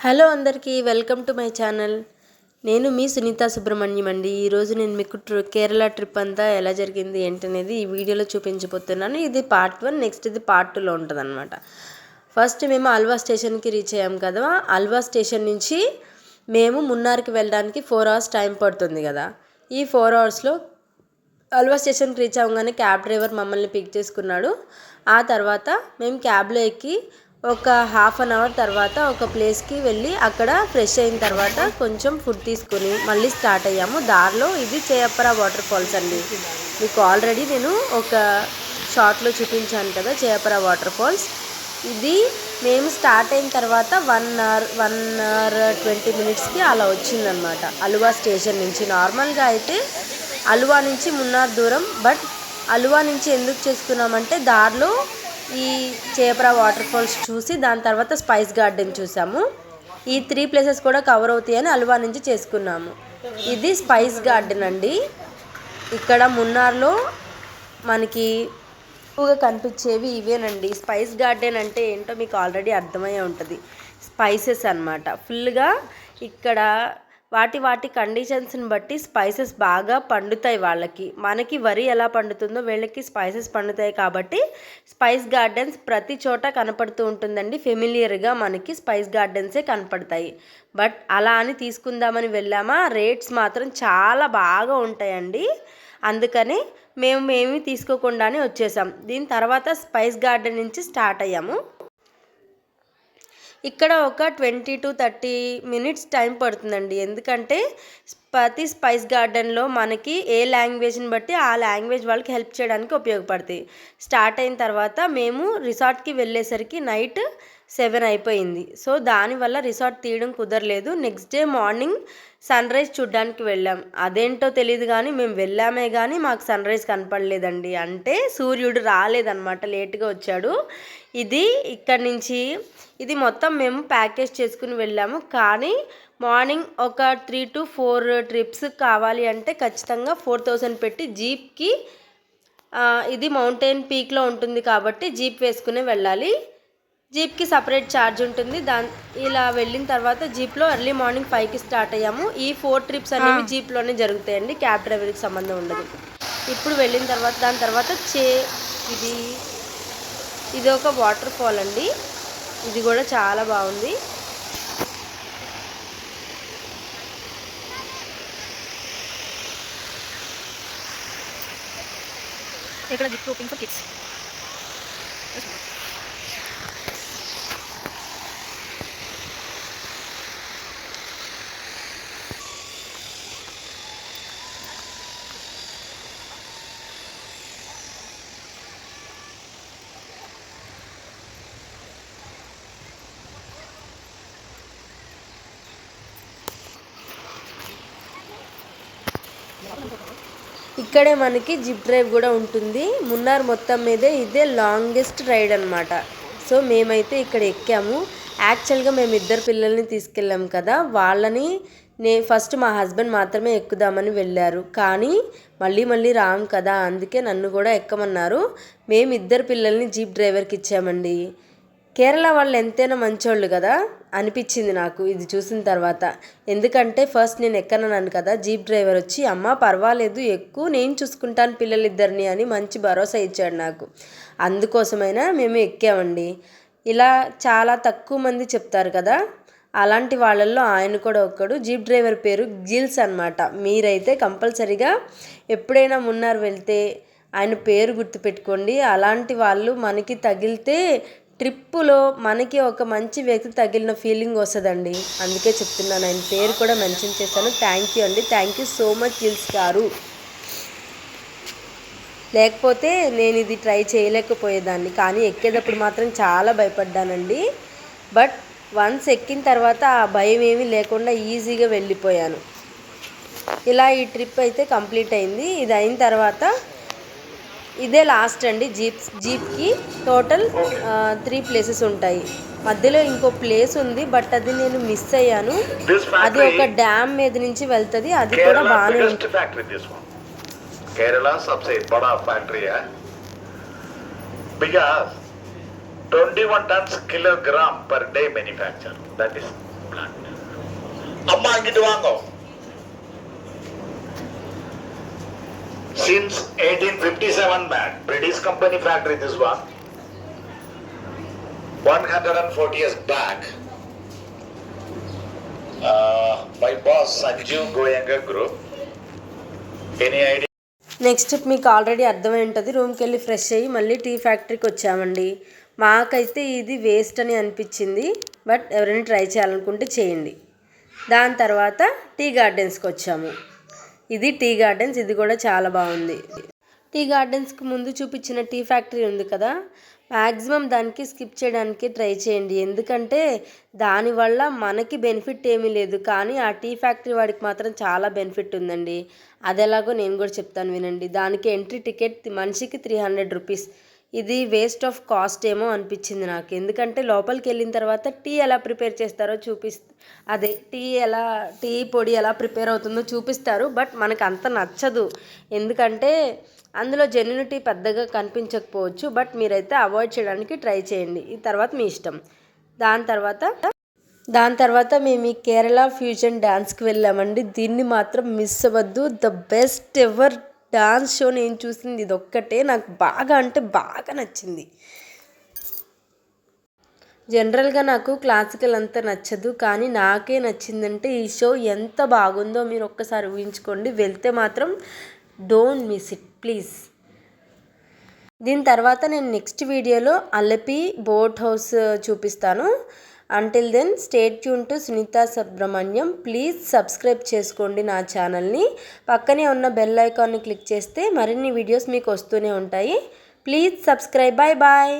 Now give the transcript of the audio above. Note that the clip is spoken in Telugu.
హలో అందరికీ వెల్కమ్ టు మై ఛానల్. నేను మీ సునీత సుబ్రహ్మణ్యం అండి. ఈరోజు నేను మీకు కేరళ ట్రిప్ అంతా ఎలా జరిగింది ఏంటనేది ఈ వీడియోలో చూపించబోతున్నాను. ఇది పార్ట్ 1, నెక్స్ట్ ఇది పార్ట్ 2లో ఉంటుంది అనమాట. ఫస్ట్ మేము అల్వా స్టేషన్కి రీచ్ అయ్యాం కదా. అల్వా స్టేషన్ నుంచి మేము మున్నార్కి వెళ్ళడానికి 4 hours టైం పడుతుంది కదా. ఈ 4 hours అల్వా స్టేషన్కి రీచ్ అవ్వగానే క్యాబ్ డ్రైవర్ మమ్మల్ని పిక్ చేసుకున్నాడు. ఆ తర్వాత మేము క్యాబ్లో ఎక్కి ఒక 1/2 hour తర్వాత ఒక ప్లేస్కి వెళ్ళి అక్కడ ఫ్రెష్ అయిన తర్వాత కొంచెం ఫుడ్ తీసుకుని మళ్ళీ స్టార్ట్ అయ్యాము. దారిలో ఇది చేయప్పరా వాటర్ ఫాల్స్ అండి. మీకు ఆల్రెడీ నేను ఒక షార్ట్లో చూపించాను కదా చేయప్పరా వాటర్ ఫాల్స్. ఇది మేము స్టార్ట్ అయిన తర్వాత 1 hour 20 minutesకి అలా వచ్చిందనమాట అలువా స్టేషన్ నుంచి. నార్మల్గా అయితే అలువా నుంచి మున్నార్ దూరం, బట్ అలువా నుంచి ఎందుకు చేసుకున్నామంటే దారిలో ఈ చేయప్పరా వాటర్ ఫాల్స్ చూసి దాని తర్వాత స్పైస్ గార్డెన్ చూసాము. ఈ 3 places కూడా కవర్ అవుతాయని అలువా నుంచి చేసుకున్నాము. ఇది స్పైస్ గార్డెన్ అండి. ఇక్కడ మున్నార్లో మనకి ఎక్కువగా కనిపించేవి ఇవేనండి. స్పైస్ గార్డెన్ అంటే ఏంటో మీకు ఆల్రెడీ అర్థమయ్యే ఉంటుంది. స్పైసెస్ అన్నమాట. ఫుల్గా ఇక్కడ వాటి కండిషన్స్ని బట్టి స్పైసెస్ బాగా పండుతాయి వాళ్ళకి. మనకి వరి ఎలా పండుతుందో వీళ్ళకి స్పైసెస్ పండుతాయి కాబట్టి స్పైస్ గార్డెన్స్ ప్రతి చోట కనపడుతూ ఉంటుందండి. ఫెమిలియర్గా మనకి స్పైస్ గార్డెన్సే కనపడతాయి. బట్ అలా అని తీసుకుందామని వెళ్ళామా, రేట్స్ మాత్రం చాలా బాగా ఉంటాయండి. అందుకని మేము తీసుకోకుండానే వచ్చేసాం. దీని తర్వాత స్పైస్ గార్డెన్ నుంచి స్టార్ట్ అయ్యాము. ఇక్కడ ఒక 20 to 30 minutes టైం పడుతుందండి. ఎందుకంటే ప్రతి స్పైస్ గార్డెన్లో మనకి ఏ లాంగ్వేజ్ని బట్టి ఆ లాంగ్వేజ్ వాళ్ళకి హెల్ప్ చేయడానికి ఉపయోగపడతాయి. స్టార్ట్ అయిన తర్వాత మేము రిసార్ట్కి వెళ్ళేసరికి నైట్ 7 అయిపోయింది. సో దానివల్ల రిసార్ట్ తీయడం కుదరలేదు. Next day morning sunrise చూడ్డానికి వెళ్ళాం. అదేంటో తెలియదు కానీ మేము వెళ్ళామే కానీ మాకు సన్ రైజ్ కనపడలేదండి. అంటే సూర్యుడు రాలేదన్నమాట, లేట్గా వచ్చాడు. ఇక్కడి నుంచి ఇది మొత్తం మేము ప్యాకేజ్ చేసుకుని వెళ్ళాము. కానీ మార్నింగ్ ఒక 3 to 4 trips కావాలి అంటే ఖచ్చితంగా 4000 పెట్టి జీప్కి, ఇది మౌంటైన్ పీక్లో ఉంటుంది కాబట్టి జీప్ వేసుకునే వెళ్ళాలి. జీప్కి సపరేట్ ఛార్జ్ ఉంటుంది. ఇలా వెళ్ళిన తర్వాత జీప్లో ఎర్లీ మార్నింగ్ 5కి స్టార్ట్ అయ్యాము. ఈ 4 trips అనేవి జీప్లోనే జరుగుతాయండి, క్యాబ్ డ్రైవర్కి సంబంధం ఉండదు. ఇప్పుడు వెళ్ళిన తర్వాత దాని తర్వాత ఇది ఒక వాటర్ ఫాల్ అండి. ఇది కూడా చాలా బాగుంది. ఇక్కడ జిప్ రోపింగ్ ఫర్ కిడ్స్. ఇక్కడే మనకి జిప్ డ్రైవ్ కూడా ఉంటుంది. మున్నార్ మొత్తం మీదే ఇదే లాంగెస్ట్ రైడ్ అనమాట. సో మేమైతే ఇక్కడ ఎక్కాము. యాక్చువల్గా మేము 2 పిల్లల్ని తీసుకెళ్ళాం కదా, వాళ్ళని ఫస్ట్ మా హస్బెండ్ మాత్రమే ఎక్కుదామని వెళ్ళారు. కానీ మళ్ళీ రాము కదా, అందుకే నన్ను కూడా ఎక్కమన్నారు. మేము 2 పిల్లల్ని జీప్ డ్రైవర్కి ఇచ్చామండి. కేరళ వాళ్ళు ఎంతైనా మంచోళ్ళు కదా అనిపించింది నాకు ఇది చూసిన తర్వాత. ఎందుకంటే ఫస్ట్ నేను ఎక్కనన్నాను కదా, జీప్ డ్రైవర్ వచ్చి అమ్మ పర్వాలేదు ఎక్కువ, నేను చూసుకుంటాను పిల్లలిద్దరిని అని మంచి భరోసా ఇచ్చాడు నాకు. అందుకోసమైనా మేము ఎక్కామండి. ఇలా చాలా తక్కువ మంది చెప్తారు కదా, అలాంటి వాళ్ళల్లో ఆయన కూడా ఒక్కడు. జీప్ డ్రైవర్ పేరు గిల్స్ అనమాట. మీరైతే కంపల్సరీగా ఎప్పుడైనా మున్నార్ వెళ్తే ఆయన పేరు గుర్తుపెట్టుకోండి. అలాంటి వాళ్ళు మనకి తగిలితే ట్రిప్పులో మనకి ఒక మంచి వ్యక్తి తగిలిన ఫీలింగ్ వస్తుందండి. అందుకే చెప్తున్నాను, ఆయన పేరు కూడా మెన్షన్ చేశాను. థ్యాంక్ యూ అండి, thank you so much gills గారు. లేకపోతే నేను ఇది ట్రై చేయలేకపోయేదాన్ని. కానీ ఎక్కేటప్పుడు మాత్రం చాలా భయపడ్డానండి. బట్ వన్స్ ఎక్కిన తర్వాత ఆ భయం ఏమీ లేకుండా ఈజీగా వెళ్ళిపోయాను. ఇలా ఈ ట్రిప్ అయితే కంప్లీట్ అయింది. ఇది అయిన తర్వాత ఇదే లాస్ట్ అండి. జీప్కి టోటల్ 3 places ఉంటాయి. మధ్యలో ఇంకో ప్లేస్ ఉంది, బట్ అది నేను మిస్ అయ్యాను. అది ఒక డ్యామ్ మీద నుంచి వెళ్తుంది. అది కూడా బాగానే ఉంటుంది. केरला सबसे बड़ा फैक्ट्री है because 21 tons kilogram per day manufacture. That is అమ్మా ఇంగిటి వాంగో. Since 1857 back, British company factory this one. 140 years back, my boss Sanjeev Goenka Group. Any idea? Next మీకు ఆల్రెడీ అర్థమై ఉంటుంది. రూమ్కి వెళ్ళి ఫ్రెష్ అయ్యి మళ్ళీ టీ ఫ్యాక్టరీకి వచ్చామండి. మాకైతే ఇది వేస్ట్ అని అనిపించింది, బట్ ఎవరైనా ట్రై చేయాలనుకుంటే చేయండి. దాని తర్వాత టీ గార్డెన్స్కి వచ్చాము. ఇది టీ గార్డెన్స్, ఇది కూడా చాలా బాగుంది. టీ గార్డెన్స్కి ముందు చూపించిన టీ ఫ్యాక్టరీ ఉంది కదా, మ్యాక్సిమం దానికి స్కిప్ చేయడానికి ట్రై చేయండి. ఎందుకంటే దానివల్ల మనకి బెనిఫిట్ ఏమీ లేదు, కానీ ఆ టీ ఫ్యాక్టరీ వాడికి మాత్రం చాలా బెనిఫిట్ ఉందండి. అది ఎలాగో నేను కూడా చెప్తాను వినండి. దానికి ఎంట్రీ టికెట్ మనిషికి 300 రూపీస్. ఇది వేస్ట్ ఆఫ్ కాస్ట్ ఏమో అనిపించింది నాకు. ఎందుకంటే లోపలికి వెళ్ళిన తర్వాత టీ ఎలా ప్రిపేర్ చేస్తారో అదే టీ పొడి ఎలా ప్రిపేర్ అవుతుందో చూపిస్తారు. బట్ మనకు అంత నచ్చదు, ఎందుకంటే అందులో జెన్యూనిటీ పెద్దగా కనిపించకపోవచ్చు. బట్ మీరైతే అవాయిడ్ చేయడానికి ట్రై చేయండి. ఈ తర్వాత మీ ఇష్టం. దాని తర్వాత మేము ఈ కేరళ ఫ్యూజన్ డ్యాన్స్కి వెళ్ళామండి. దీన్ని మాత్రం మిస్ అవ్వద్దు. The best ever dance show నేను చూసింది ఇది ఒక్కటే. నాకు బాగా అంటే బాగా నచ్చింది. జనరల్గా నాకు క్లాసికల్ అంత నచ్చదు, కానీ నాకే నచ్చిందంటే ఈ షో ఎంత బాగుందో మీరు ఒక్కసారి ఊహించుకోండి. వెళ్తే మాత్రం డోంట్ మిస్ ఇట్ ప్లీజ్. దీని తర్వాత నేను నెక్స్ట్ వీడియోలో అలపి బోట్ హౌస్ చూపిస్తాను. Until then stay tuned to Sunitha Subrahmanyam. Please subscribe చేసుకోండి నా ఛానల్ని. పక్కనే ఉన్న బెల్ ఐకాన్ని క్లిక్ చేస్తే మరిన్ని వీడియోస్ మీకు వస్తూనే ఉంటాయి. Please subscribe. Bye bye.